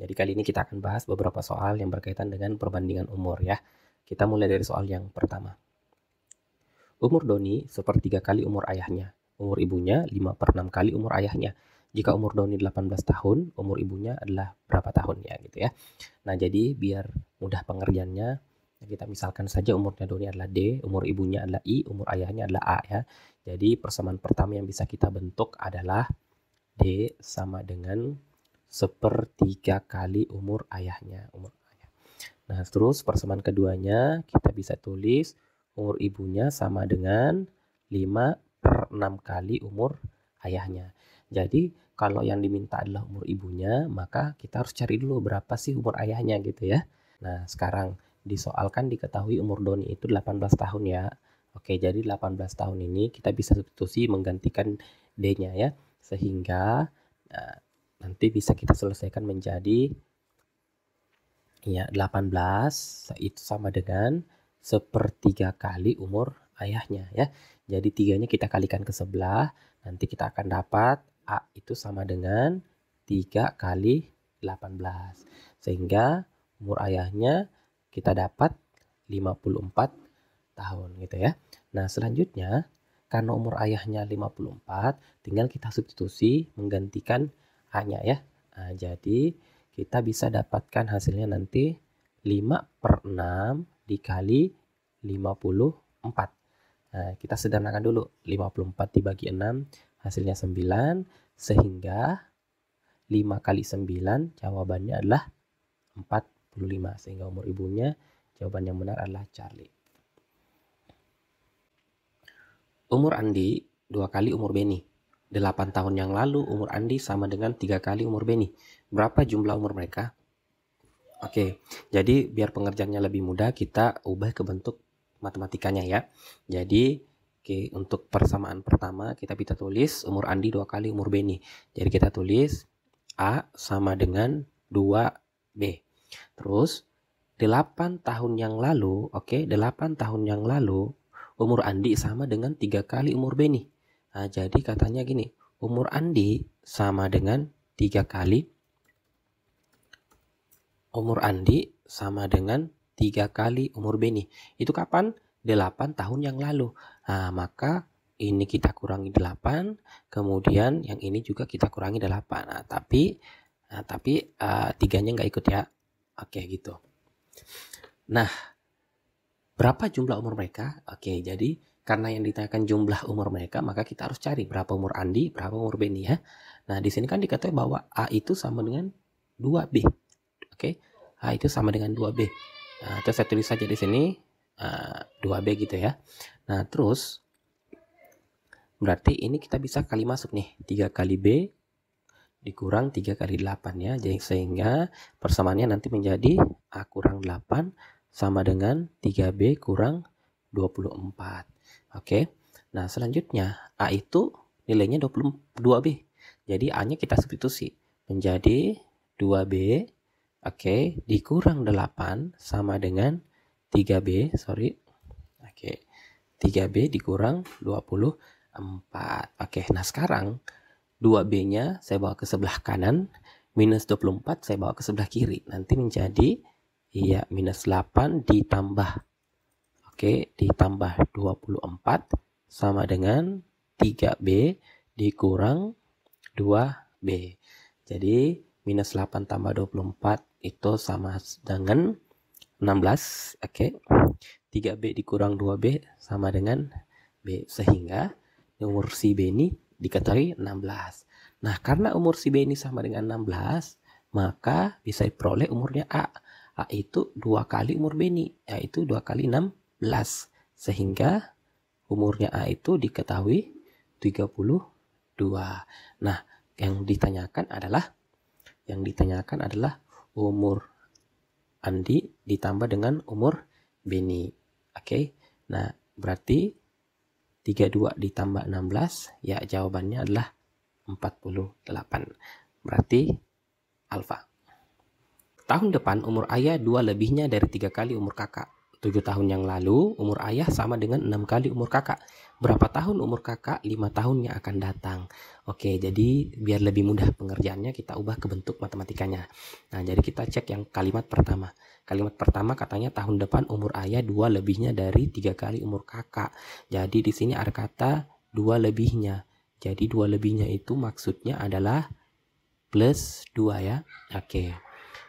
Jadi kali ini kita akan bahas beberapa soal yang berkaitan dengan perbandingan umur ya. Kita mulai dari soal yang pertama. Umur Doni sepertiga kali umur ayahnya. Umur ibunya 5/6 kali umur ayahnya. Jika umur Doni 18 tahun, umur ibunya adalah berapa tahun ya gitu ya. Nah jadi biar mudah pengerjaannya, kita misalkan saja umurnya Doni adalah D, umur ibunya adalah I, umur ayahnya adalah A ya. Jadi persamaan pertama yang bisa kita bentuk adalah D sama dengan sepertiga kali umur ayahnya. Nah terus persamaan keduanya kita bisa tulis umur ibunya sama dengan 5/6 kali umur ayahnya. Jadi kalau yang diminta adalah umur ibunya, maka kita harus cari dulu berapa sih umur ayahnya gitu ya. Nah sekarang disoalkan diketahui umur Doni itu 18 tahun ya. Oke, jadi 18 tahun ini kita bisa substitusi menggantikan D-nya ya. Sehingga nanti bisa kita selesaikan menjadi ya 18 itu sama dengan sepertiga kali umur ayahnya ya. Jadi tiganya kita kalikan ke sebelah, nanti kita akan dapat A itu sama dengan 3 kali 18. Sehingga umur ayahnya kita dapat 54 tahun gitu ya. Nah selanjutnya karena umur ayahnya 54, tinggal kita substitusi menggantikan A-nya ya. Nah, jadi kita bisa dapatkan hasilnya nanti 5/6 dikali 54. Nah, kita sederhanakan dulu. 54 dibagi 6 hasilnya 9. Sehingga 5 kali 9 jawabannya adalah 45. Sehingga umur ibunya jawaban yang benar adalah Charlie. Umur Andi 2 kali umur Beni. 8 tahun yang lalu umur Andi sama dengan 3 kali umur Beni. Berapa jumlah umur mereka? Oke, jadi biar pengerjaannya lebih mudah kita ubah ke bentuk matematikanya ya. Jadi untuk persamaan pertama kita bisa tulis umur Andi 2 kali umur Beni. Jadi kita tulis A sama dengan 2B. Terus 8 tahun yang lalu, 8 tahun yang lalu umur Andi sama dengan 3 kali umur Beni. Nah, jadi katanya gini, umur Andi sama dengan 3 kali umur Andi sama dengan 3 kali umur Beni. Itu kapan? 8 tahun yang lalu. Nah, maka ini kita kurangi 8, kemudian yang ini juga kita kurangi 8. Nah, tapi tiganya nggak ikut ya. Oke, gitu. Nah, berapa jumlah umur mereka? Oke, jadi karena yang ditanyakan jumlah umur mereka, maka kita harus cari berapa umur Andi, berapa umur Beni ya. Nah, di sini kan dikatakan bahwa A itu sama dengan 2B. Oke, A itu sama dengan 2B. Nah, terus saya tulis saja di sini 2B gitu ya. Nah, terus berarti ini kita bisa kali masuk nih. 3 kali B dikurang 3 kali 8 ya. Jadi sehingga persamaannya nanti menjadi A kurang 8 sama dengan 3B kurang 24. Oke. Nah, selanjutnya A itu nilainya 22B. Jadi A-nya kita substitusi menjadi 2B. Oke, dikurang 8 sama dengan 3B, Oke, 3B dikurang 24. Oke, nah sekarang 2B-nya saya bawa ke sebelah kanan, minus 24 saya bawa ke sebelah kiri. Nanti menjadi minus 8 ditambah ditambah 24 sama dengan 3B dikurang 2B. Jadi minus 8 tambah 24 itu sama dengan 16. Oke. 3B dikurang 2B sama dengan B. Sehingga umur si B ini diketahui 16. Nah, karena umur si B ini sama dengan 16, maka bisa diperoleh umurnya A. A itu 2 kali umur B ini, yaitu 2 kali 16. Sehingga umurnya A itu diketahui 32. Nah, yang ditanyakan adalah umur Andi ditambah dengan umur Beni. Oke. Nah, berarti 32 ditambah 16 ya jawabannya adalah 48. Berarti alfa. Tahun depan umur ayah 2 lebihnya dari 3 kali umur kakak. 7 tahun yang lalu umur ayah sama dengan 6 kali umur kakak. Berapa tahun umur kakak? 5 tahun yang akan datang. Oke, jadi biar lebih mudah pengerjaannya kita ubah ke bentuk matematikanya. Nah, jadi kita cek yang kalimat pertama. Kalimat pertama katanya tahun depan umur ayah 2 lebihnya dari 3 kali umur kakak. Jadi di sini ada kata 2 lebihnya. Jadi 2 lebihnya itu maksudnya adalah plus 2 ya. Oke.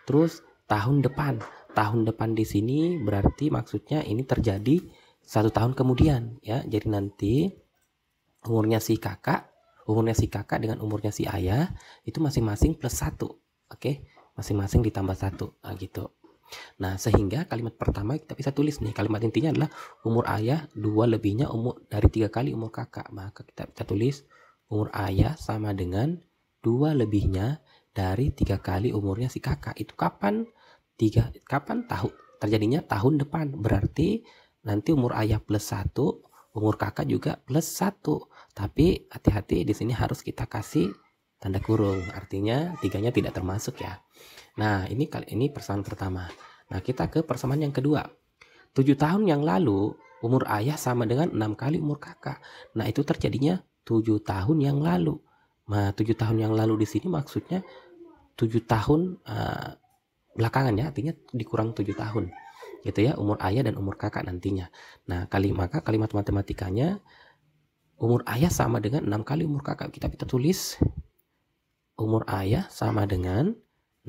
Terus tahun depan. Tahun depan di sini berarti maksudnya ini terjadi 1 tahun kemudian ya. Jadi nanti umurnya si kakak dengan umurnya si ayah itu masing-masing plus 1. Oke. Masing-masing ditambah 1. Nah, gitu. Nah, sehingga kalimat pertama kita bisa tulis nih. Kalimat intinya adalah umur ayah 2 lebihnya umur dari 3 kali umur kakak. Maka kita bisa tulis umur ayah sama dengan 2 lebihnya dari 3 kali umurnya si kakak. Itu kapan? Kapan tahu terjadinya? Tahun depan. Berarti nanti umur ayah plus 1, umur kakak juga plus 1. Tapi hati-hati di sini harus kita kasih tanda kurung. Artinya 3-nya tidak termasuk ya. Nah, ini persamaan pertama. Nah, kita ke persamaan yang kedua. 7 tahun yang lalu umur ayah sama dengan 6 kali umur kakak. Nah, itu terjadinya 7 tahun yang lalu. Nah, 7 tahun yang lalu di sini maksudnya 7 tahun belakangan ya, artinya dikurang 7 tahun. Gitu ya, umur ayah dan umur kakak nantinya. Nah, maka kalimat matematikanya umur ayah sama dengan 6 kali umur kakak. Kita tulis umur ayah sama dengan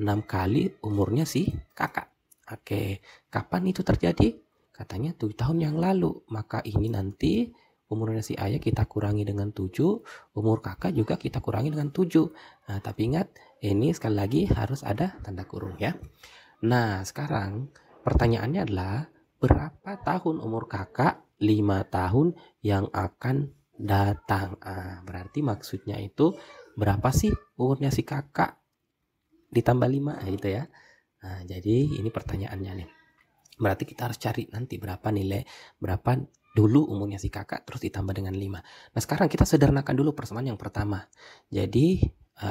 6 kali umurnya si kakak. Oke, kapan itu terjadi? Katanya 7 tahun yang lalu. Maka ini nanti umurnya si ayah kita kurangi dengan 7, umur kakak juga kita kurangi dengan 7. Nah, tapi ingat, ini sekali lagi harus ada tanda kurung ya. Nah, sekarang pertanyaannya adalah berapa tahun umur kakak 5 tahun yang akan datang? Berarti maksudnya itu berapa sih umurnya si kakak ditambah 5 gitu ya. Nah, jadi ini pertanyaannya nih. Berarti kita harus cari nanti berapa dulu umurnya si kakak terus ditambah dengan 5. Nah, sekarang kita sederhanakan dulu persamaan yang pertama. Jadi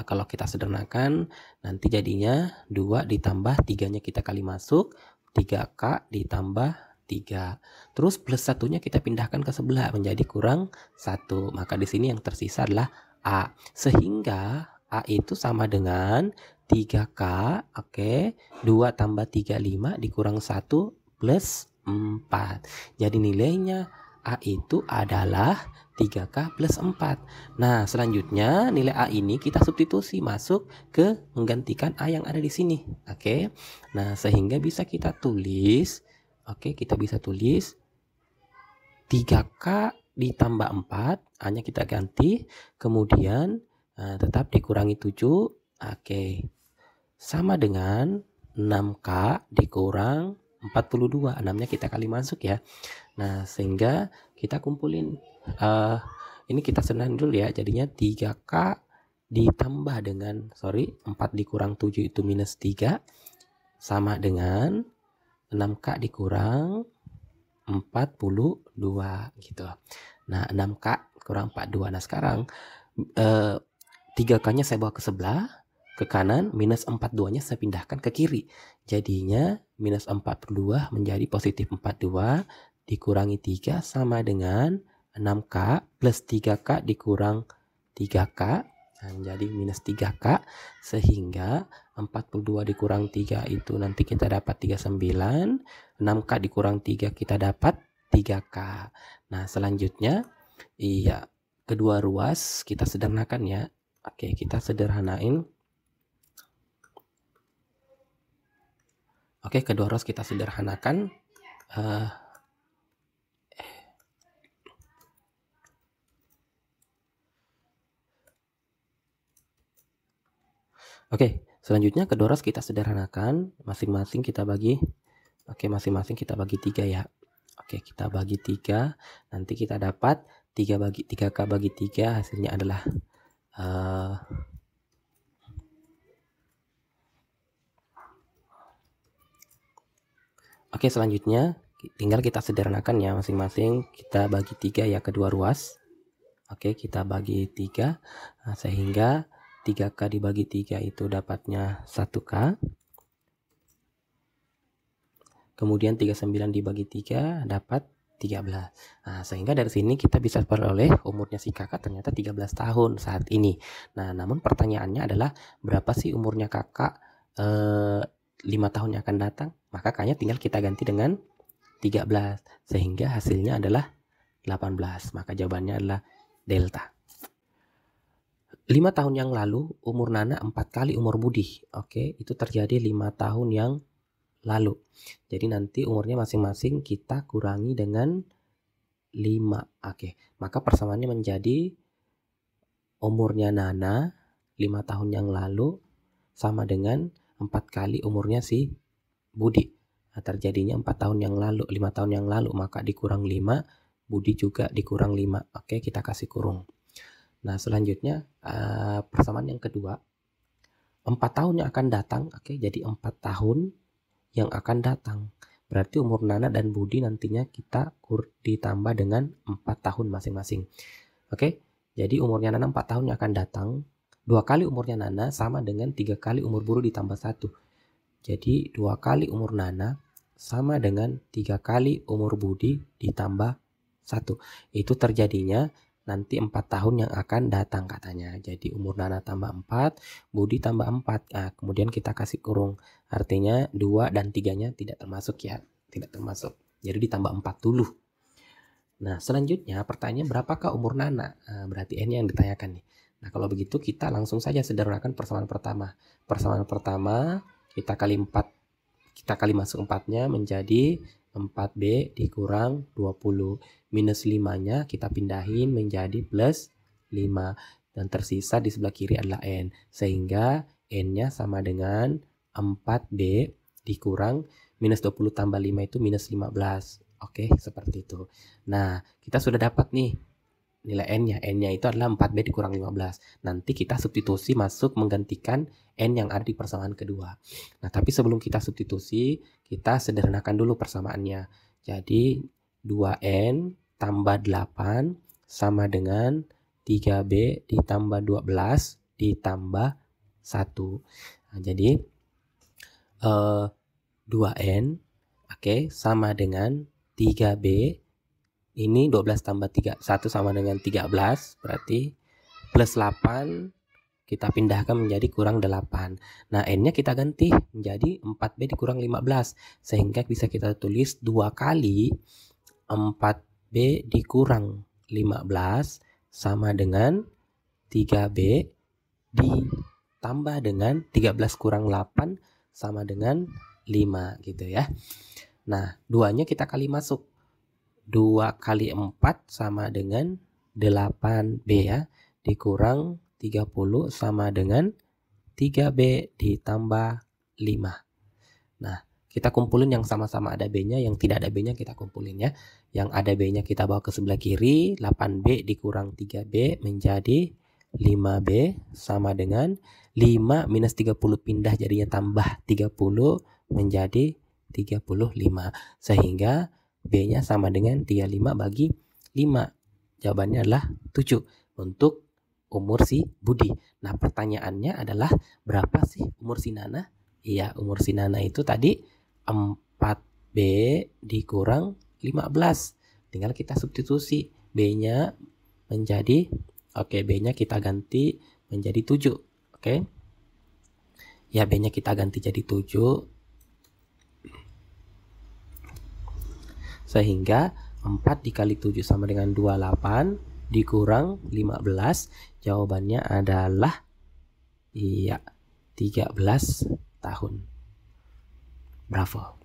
kalau kita sederhanakan nanti jadinya 2 ditambah 3-nya kita kali masuk, 3K ditambah 3. Terus plus 1-nya kita pindahkan ke sebelah menjadi kurang 1. Maka di sini yang tersisa adalah A. Sehingga A itu sama dengan 3K, oke, 2 tambah 3, 5 dikurang 1 plus 4. Jadi nilainya A itu adalah 3K plus 4. Nah, selanjutnya nilai A ini kita substitusi masuk ke menggantikan A yang ada di sini. Oke. Nah, sehingga bisa kita tulis, kita bisa tulis 3K ditambah 4, A-nya kita ganti, kemudian tetap dikurangi 7, sama dengan 6K dikurang 42, 6-nya kita kali masuk ya. Nah, sehingga kita kumpulin, ini kita senang dulu ya, jadinya 3K ditambah dengan, 4 dikurang 7 itu minus 3, sama dengan 6K dikurang 42 gitu. Nah, 6K kurang 42. Nah, sekarang 3K-nya saya bawa ke sebelah, ke kanan, minus 42-nya saya pindahkan ke kiri. Jadinya minus 42 menjadi positif 42, dikurangi 3 sama dengan 6K plus 3K dikurang 3K, menjadi minus 3K, sehingga 42 dikurang 3 itu nanti kita dapat 39, 6K dikurang 3 kita dapat 3K. Nah, selanjutnya kedua ruas kita sederhanakan ya. Kita sederhanain. Kedua ruas kita sederhanakan. Selanjutnya kedua ruas kita sederhanakan. Masing-masing kita bagi. Masing-masing kita bagi 3 ya. Kita bagi 3. Nanti kita dapat 3K bagi 3 hasilnya adalah selanjutnya tinggal kita sederhanakan ya, masing-masing kita bagi 3 ya kedua ruas. Kita bagi 3, sehingga 3K dibagi 3 itu dapatnya 1K. kemudian 39 dibagi 3 dapat 13. Nah, sehingga dari sini kita bisa peroleh umurnya si kakak ternyata 13 tahun saat ini. Nah, namun pertanyaannya adalah berapa sih umurnya kakak 5 tahun yang akan datang? Maka kakaknya tinggal kita ganti dengan 13, sehingga hasilnya adalah 18. Maka jawabannya adalah delta. 5 tahun yang lalu umur Nana 4 kali umur Budi. Oke, itu terjadi 5 tahun yang lalu. Jadi nanti umurnya masing-masing kita kurangi dengan 5. Oke, maka persamaannya menjadi umurnya Nana 5 tahun yang lalu sama dengan 4 kali umurnya si Budi. Nah, terjadinya 4 tahun yang lalu, 5 tahun yang lalu, maka dikurang 5, Budi juga dikurang 5. Oke, kita kasih kurung. Nah, selanjutnya persamaan yang kedua, 4 tahun yang akan datang. Oke, jadi 4 tahun yang akan datang. Berarti umur Nana dan Budi nantinya kita ditambah dengan 4 tahun masing-masing. Oke, jadi umurnya Nana 4 tahun yang akan datang. 2 kali umurnya Nana sama dengan 3 kali umur Budi ditambah 1. Jadi 2 kali umur Nana sama dengan 3 kali umur Budi ditambah 1. Itu terjadinya nanti 4 tahun yang akan datang katanya. Jadi umur Nana tambah 4, Budi tambah 4. Nah, kemudian kita kasih kurung. Artinya 2 dan 3-nya tidak termasuk ya. Tidak termasuk. Jadi ditambah 4 dulu. Nah, selanjutnya pertanyaan berapakah umur Nana? Nah, berarti N yang ditanyakan nih. Nah, kalau begitu kita langsung saja sederhanakan persamaan pertama. Persamaan pertama kita kali 4. Kita kali masuk 4-nya menjadi 4B dikurang 20. Minus 5-nya kita pindahin menjadi plus 5. Dan tersisa di sebelah kiri adalah N. Sehingga N-nya sama dengan 4B dikurang minus 20 tambah 5 itu minus 15. Oke, seperti itu. Nah, kita sudah dapat nih nilai N-nya. N-nya itu adalah 4B dikurang 15. Nanti kita substitusi masuk menggantikan N yang ada di persamaan kedua. Nah, tapi sebelum kita substitusi, kita sederhanakan dulu persamaannya. Jadi 2N tambah 8 sama dengan 3B ditambah 12 ditambah 1. Nah, jadi 2N oke, sama dengan 3B. Ini 12 tambah 1 sama dengan 13. Berarti plus 8 kita pindahkan menjadi kurang 8. Nah, N-nya kita ganti menjadi 4B dikurang 15. Sehingga bisa kita tulis 2 kali 4B dikurang 15 sama dengan 3B ditambah dengan 13 kurang 8 sama dengan 5 gitu ya. Nah, 2-nya kita kali masuk. 2 kali 4 sama dengan 8B ya. Dikurang 30 sama dengan 3B ditambah 5. Nah, kita kumpulin yang sama-sama ada B-nya, yang tidak ada B-nya kita kumpulin ya. Yang ada B-nya kita bawa ke sebelah kiri, 8B dikurang 3B menjadi 5B sama dengan 5 minus 30 pindah jadinya tambah 30 menjadi 35. Sehingga B-nya sama dengan 35 bagi 5. Jawabannya adalah 7 untuk umur si Budi. Nah, pertanyaannya adalah berapa sih umur si Nana? Iya, umur si Nana itu tadi 4B dikurang 15. Tinggal kita substitusi. B-nya menjadi, B-nya kita ganti menjadi 7. Oke. Ya, B-nya kita ganti jadi 7. Sehingga 4 dikali 7 sama dengan 28 dikurang 15. Jawabannya adalah 13 tahun. Bravo.